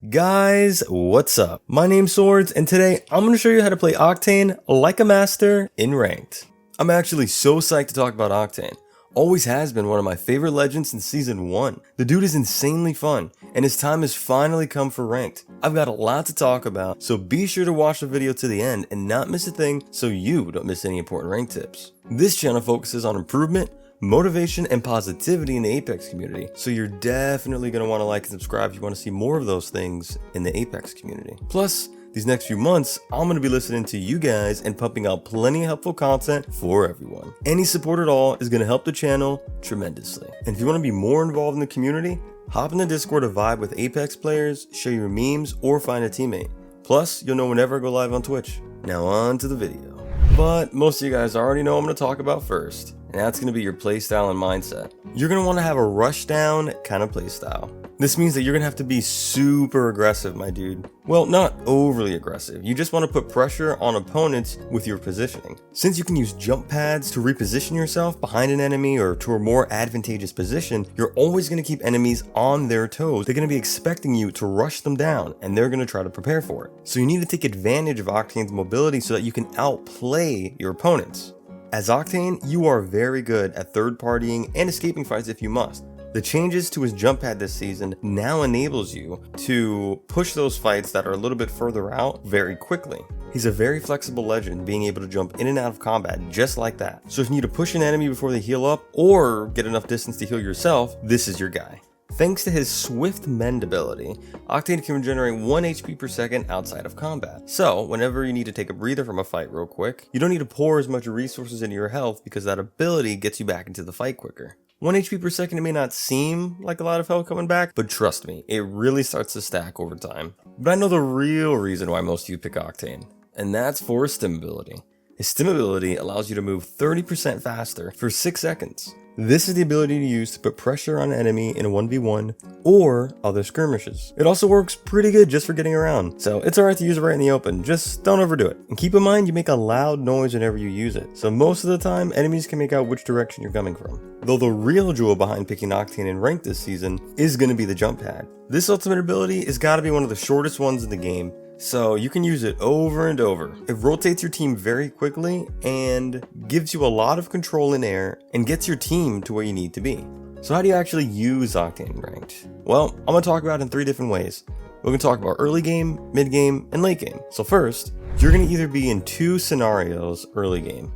Guys, what's up? My name's Swords, and today I'm going to show you how to play Octane like a master in Ranked. I'm actually so psyched to talk about Octane. Always has been one of my favorite legends since Season 1. The dude is insanely fun, and his time has finally come for Ranked. I've got a lot to talk about, so be sure to watch the video to the end and not miss a thing so you don't miss any important Ranked tips. This channel focuses on improvement, motivation, and positivity in the Apex community, so you're definitely going to want to like and subscribe if you want to see more of those things in the Apex community. Plus, these next few months, I'm going to be listening to you guys and pumping out plenty of helpful content for everyone. Any support at all is going to help the channel tremendously. And if you want to be more involved in the community, hop in the Discord to vibe with Apex players, share your memes, or find a teammate. Plus, you'll know whenever I go live on Twitch. Now on to the video. But most of you guys already know what I'm going to talk about first, and that's going to be your playstyle and mindset. You're going to want to have a rush down kind of playstyle. This means that you're going to have to be super aggressive, my dude. Well, not overly aggressive. You just want to put pressure on opponents with your positioning. Since you can use jump pads to reposition yourself behind an enemy or to a more advantageous position, you're always going to keep enemies on their toes. They're going to be expecting you to rush them down, and they're going to try to prepare for it. So you need to take advantage of Octane's mobility so that you can outplay your opponents. As Octane, you are very good at third partying and escaping fights if you must. The changes to his jump pad this season now enables you to push those fights that are a little bit further out very quickly. He's a very flexible legend, being able to jump in and out of combat just like that. So if you need to push an enemy before they heal up or get enough distance to heal yourself, this is your guy. Thanks to his Swift Mend ability, Octane can regenerate 1 HP per second outside of combat. So, whenever you need to take a breather from a fight real quick, you don't need to pour as much resources into your health because that ability gets you back into the fight quicker. 1 HP per second, it may not seem like a lot of health coming back, but trust me, it really starts to stack over time. But I know the real reason why most of you pick Octane, and that's for his stim ability. His stim ability allows you to move 30% faster for 6 seconds. This is the ability to use to put pressure on an enemy in a 1v1 or other skirmishes. It also works pretty good just for getting around, so it's alright to use it right in the open, just don't overdo it. And keep in mind you make a loud noise whenever you use it, so most of the time enemies can make out which direction you're coming from. Though the real jewel behind picking Octane in Ranked this season is going to be the jump pad. This ultimate ability has got to be one of the shortest ones in the game, so you can use it over and over. It rotates your team very quickly and gives you a lot of control in air and gets your team to where you need to be. So how do you actually use Octane in Ranked? Well, I'm going to talk about it in 3 different ways. We're going to talk about early game, mid game, and late game. So first, you're going to either be in 2 scenarios early game.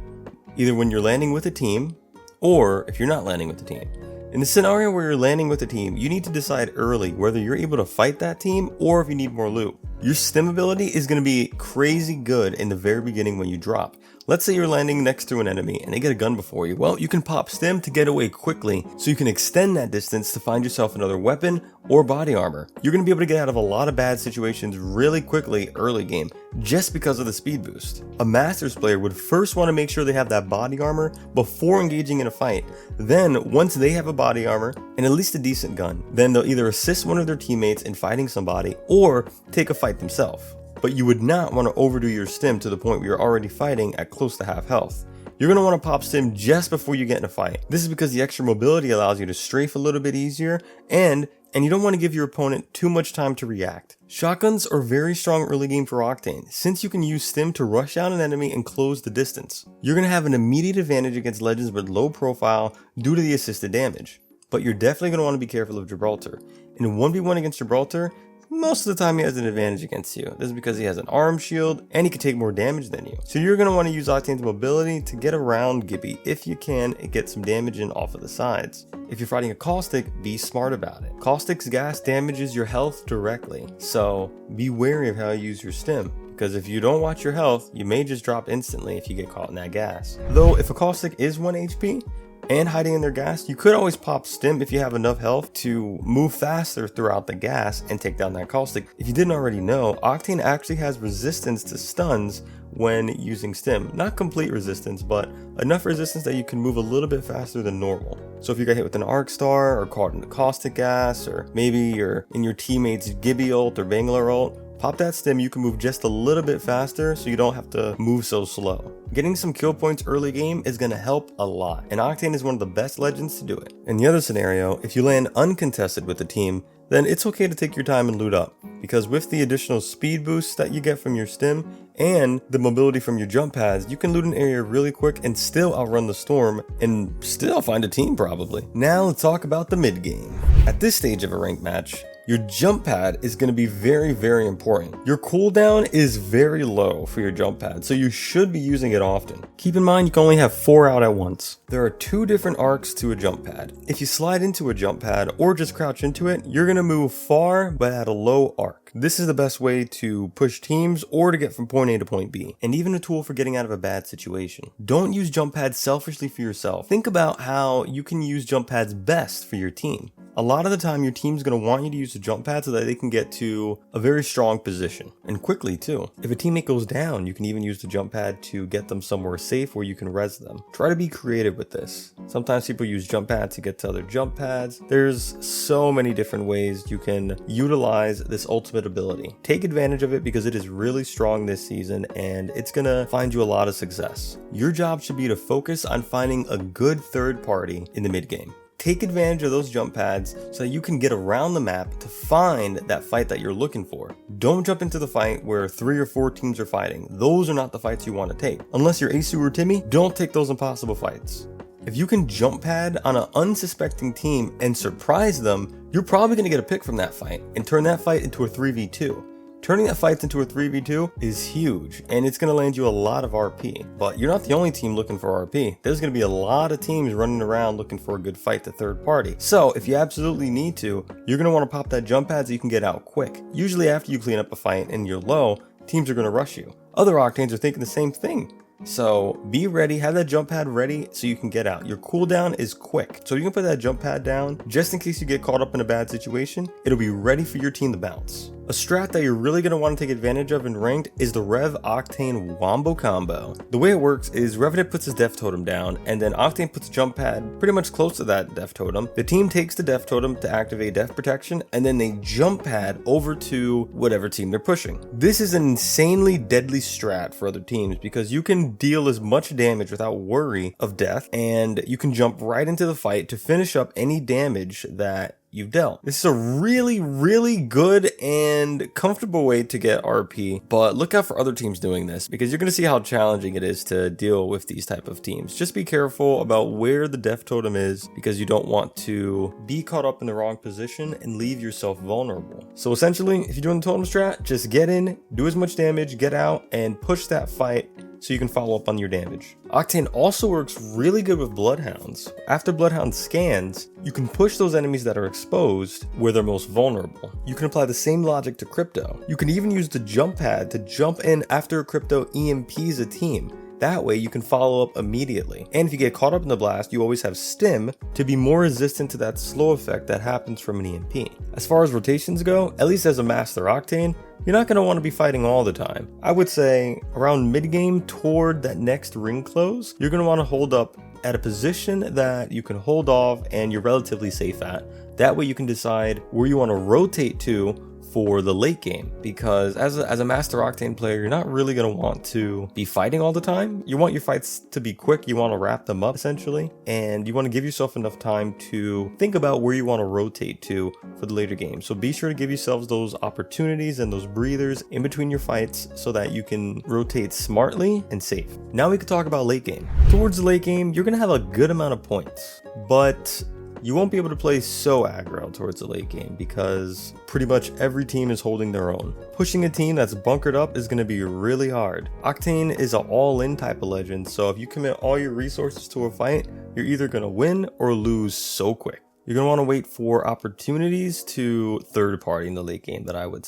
Either when you're landing with a team, or if you're not landing with a team. In the scenario where you're landing with a team, you need to decide early whether you're able to fight that team or if you need more loot. Your stim ability is going to be crazy good in the very beginning when you drop. Let's say you're landing next to an enemy and they get a gun before you. Well, you can pop stim to get away quickly so you can extend that distance to find yourself another weapon or body armor. You're going to be able to get out of a lot of bad situations really quickly early game just because of the speed boost. A Masters player would first want to make sure they have that body armor before engaging in a fight. Then, once they have a body armor and at least a decent gun, then they'll either assist one of their teammates in fighting somebody or take a fight themselves. But you would not want to overdo your stim to the point where you're already fighting at close to half health. You're going to want to pop stim just before you get in a fight. This is because the extra mobility allows you to strafe a little bit easier and you don't want to give your opponent too much time to react. Shotguns are very strong early game for Octane, since you can use stim to rush down an enemy and close the distance. You're going to have an immediate advantage against legends with low profile due to the assisted damage. But you're definitely going to want to be careful of Gibraltar. In a 1v1 against Gibraltar, most of the time he has an advantage against you. This is because he has an arm shield and he can take more damage than you. So you're going to want to use Octane's mobility to get around Gibby if you can and get some damage in off of the sides. If you're fighting a Caustic, be smart about it. Caustic's gas damages your health directly, so be wary of how you use your stim. Because if you don't watch your health, you may just drop instantly if you get caught in that gas. Though if a Caustic is 1 HP, and hiding in their gas, you could always pop stim if you have enough health to move faster throughout the gas and take down that Caustic. If you didn't already know, Octane actually has resistance to stuns when using stim. Not complete resistance, but enough resistance that you can move a little bit faster than normal. So if you get hit with an Arc Star or caught in the Caustic gas, or maybe you're in your teammate's Gibby ult or Bangalore ult, Pop that stim, you can move just a little bit faster so you don't have to move so slow. Getting some kill points early game is going to help a lot, and Octane is one of the best legends to do it. In the other scenario, if you land uncontested with the team, then it's okay to take your time and loot up, because with the additional speed boosts that you get from your stim and the mobility from your jump pads, you can loot an area really quick and still outrun the storm and still find a team probably. Now let's talk about the mid game. At this stage of a ranked match, your jump pad is going to be very important. Your cooldown is very low for your jump pad, so you should be using it often. Keep in mind you can only have 4 out at once. There are 2 different arcs to a jump pad. If you slide into a jump pad or just crouch into it, you're going to move far but at a low arc. This is the best way to push teams or to get from point A to point B, and even a tool for getting out of a bad situation. Don't use jump pads selfishly for yourself. Think about how you can use jump pads best for your team. A lot of the time your team's going to want you to use the jump pad so that they can get to a very strong position, and quickly too. If a teammate goes down, you can even use the jump pad to get them somewhere safe where you can res them. Try to be creative with this. Sometimes people use jump pads to get to other jump pads. There's so many different ways you can utilize this ultimate ability. Take advantage of it because it is really strong this season and it's going to find you a lot of success. Your job should be to focus on finding a good third party in the mid game. Take advantage of those jump pads so that you can get around the map to find that fight that you're looking for. Don't jump into the fight where 3 or 4 teams are fighting. Those are not the fights you want to take. Unless you're Asu or Timmy, don't take those impossible fights. If you can jump pad on an unsuspecting team and surprise them, you're probably going to get a pick from that fight and turn that fight into a 3v2. Turning that fight into a 3v2 is huge, and it's going to land you a lot of RP. But you're not the only team looking for RP. There's going to be a lot of teams running around looking for a good fight to third party. So if you absolutely need to, you're going to want to pop that jump pad so you can get out quick. Usually after you clean up a fight and you're low, teams are going to rush you. Other Octanes are thinking the same thing. So be ready, have that jump pad ready so you can get out. Your cooldown is quick, so you can put that jump pad down just in case you get caught up in a bad situation. It'll be ready for your team to bounce. A strat that you're really going to want to take advantage of in ranked is the Rev Octane Wombo Combo. The way it works is Revenant puts his Death Totem down, and then Octane puts jump pad pretty much close to that Death Totem. The team takes the Death Totem to activate Death Protection, and then they jump pad over to whatever team they're pushing. This is an insanely deadly strat for other teams because you can deal as much damage without worry of death, and you can jump right into the fight to finish up any damage that you've dealt. This is a really good and comfortable way to get RP, but look out for other teams doing this because you're going to see how challenging it is to deal with these type of teams. Just be careful about where the Death Totem is because you don't want to be caught up in the wrong position and leave yourself vulnerable. So essentially, if you're doing the totem strat, just get in, do as much damage, get out, and push that fight so you can follow up on your damage. Octane also works really good with Bloodhounds. After Bloodhound scans, you can push those enemies that are exposed where they're most vulnerable. You can apply the same logic to Crypto. You can even use the jump pad to jump in after a Crypto EMPs a team. That way you can follow up immediately. And if you get caught up in the blast, you always have Stim to be more resistant to that slow effect that happens from an EMP. As far as rotations go, at least as a Master Octane, you're not going to want to be fighting all the time. I would say around mid-game toward that next ring close, you're going to want to hold up at a position that you can hold off and you're relatively safe at. That way you can decide where you want to rotate to for the late game, because as a Master Octane player, you're not really going to want to be fighting all the time. You want your fights to be quick, you want to wrap them up essentially, and you want to give yourself enough time to think about where you want to rotate to for the later game. So be sure to give yourselves those opportunities and those breathers in between your fights so that you can rotate smartly and safe. Now we can talk about late game. Towards the late game, you're going to have a good amount of points, but you won't be able to play so aggro towards the late game because pretty much every team is holding their own. Pushing a team that's bunkered up is going to be really hard. Octane is an all-in type of legend, so if you commit all your resources to a fight, you're either going to win or lose so quick. You're going to want to wait for opportunities to third party in the late game that I would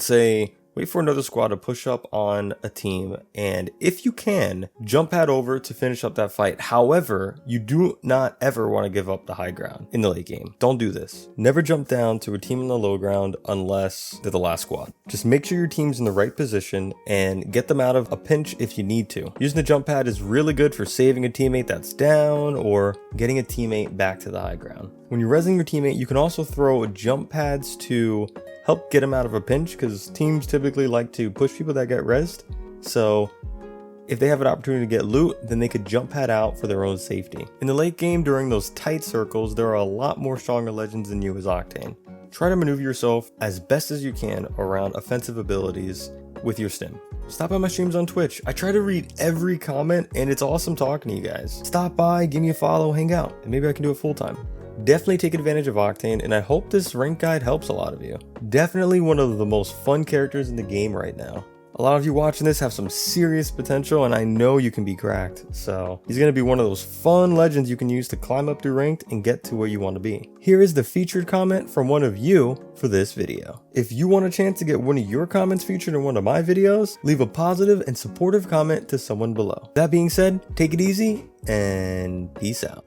say wait for another squad to push up on a team, and if you can, jump pad over to finish up that fight. However, you do not ever want to give up the high ground in the late game. Don't do this. Never jump down to a team in the low ground unless they're the last squad. Just make sure your team's in the right position and get them out of a pinch if you need to. Using the jump pad is really good for saving a teammate that's down or getting a teammate back to the high ground. When you're resing your teammate, you can also throw jump pads to help get them out of a pinch because teams typically typically like to push people that get rezzed, so if they have an opportunity to get loot, then they could jump pad out for their own safety. In the late game, during those tight circles, there are a lot more stronger legends than you as Octane. Try to maneuver yourself as best as you can around offensive abilities with your stim. Stop by my streams on Twitch. I try to read every comment and it's awesome talking to you guys. Stop by, give me a follow, hang out, and maybe I can do it full time. Definitely take advantage of Octane, and I hope this rank guide helps a lot of you. Definitely one of the most fun characters in the game right now. A lot of you watching this have some serious potential, and I know you can be cracked. So he's going to be one of those fun legends you can use to climb up through ranked and get to where you want to be. Here is the featured comment from one of you for this video. If you want a chance to get one of your comments featured in one of my videos, leave a positive and supportive comment to someone below. That being said, take it easy and peace out.